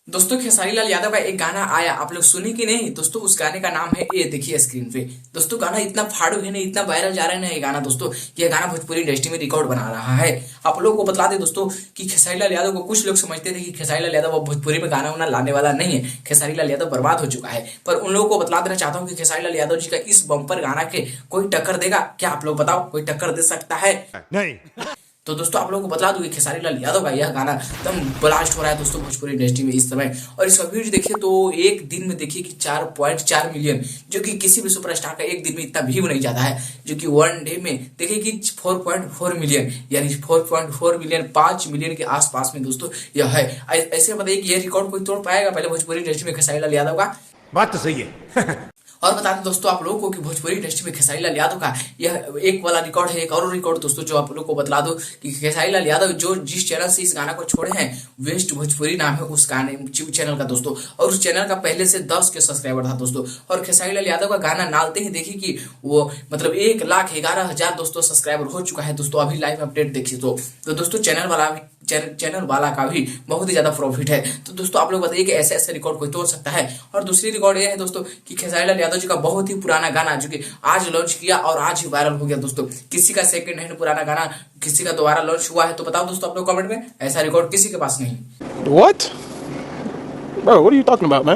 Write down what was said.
दोस्तों खेसारी लाल यादव का एक गाना आया, आप लोग सुनी कि नहीं दोस्तों? उस गाने का नाम है ये देखिए स्क्रीन पे। दोस्तों गाना इतना फाड़ू है ना, इतना वायरल जा रहा है ना ये गाना। दोस्तों ये गाना भोजपुरी इंडस्ट्री में रिकॉर्ड बना रहा है। आप लोगों को बता दें दोस्तों कि खेसारी लाल यादव को कुछ लोग समझते थे कि खेसारी लाल यादव अब भोजपुरी में गाना वाना लाने वाला नहीं है, खेसारी लाल यादव बर्बाद हो चुका है। पर उन लोगों को बतला देना चाहता हूँ कि खेसारी लाल यादव जी का इस बम्पर गाना के कोई टक्कर देगा क्या? आप लोग बताओ, कोई टक्कर दे सकता है? नहीं। तो दोस्तों आप लोगों को बता दूं कि खेसारी लाल यादव का यह गाना एकदम ब्लास्ट हो रहा है दोस्तों भोजपुरी इंडस्ट्री में इस समय। और इसका व्यूज देखिए तो एक दिन में देखिए कि 4.4 मिलियन, जो कि किसी भी सुपरस्टार का एक दिन में इतना व्यू नहीं जाता है। जो कि वन डे में देखिए कि 4.4 मिलियन, यानी 4.4 मिलियन, 5 मिलियन के आसपास में दोस्तों यह है। ऐसे बताइए कि यह रिकॉर्ड कोई तोड़ पाएगा पहले भोजपुरी इंडस्ट्री में खेसारी लाल यादव का? बात तो सही है। और बता दें दोस्तों आप लोगों को कि भोजपुरी इंडस्ट्री में खेसारी लाल यादव का यह एक वाला रिकॉर्ड है। एक और रिकॉर्ड दोस्तों जो आप लोगों को बतला दो कि खेसारी लाल यादव जो जिस चैनल से इस गाना को छोड़े हैं, वेस्ट भोजपुरी नाम है उस गाने चैनल का दोस्तों। और उस चैनल का पहले से 10 के सब्सक्राइबर था दोस्तों। और खेसारी लाल यादव का गाना डालते ही देखिए कि वो मतलब 1,11,000 दोस्तों सब्सक्राइबर हो चुका है दोस्तों। अभी लाइव अपडेट देखिए तो दोस्तों चैनल वाला का भी बहुत ही ज्यादा प्रॉफिट है। तो दोस्तों आप लोग बताइए कि ऐसे ऐसे रिकॉर्ड कोई तोड़ सकता है? और दूसरी रिकॉर्ड ये है दोस्तों कि खेसारी लाल यादव जी का बहुत ही पुराना गाना जो कि आज लॉन्च किया और आज ही वायरल हो गया दोस्तों। किसी का सेकंड हैंड पुराना गाना किसी का दोबारा लॉन्च हुआ है तो बताओ दोस्तों आप लोग कमेंट में, ऐसा रिकॉर्ड किसी के पास नहीं। What? Bro, what are you talking about, man?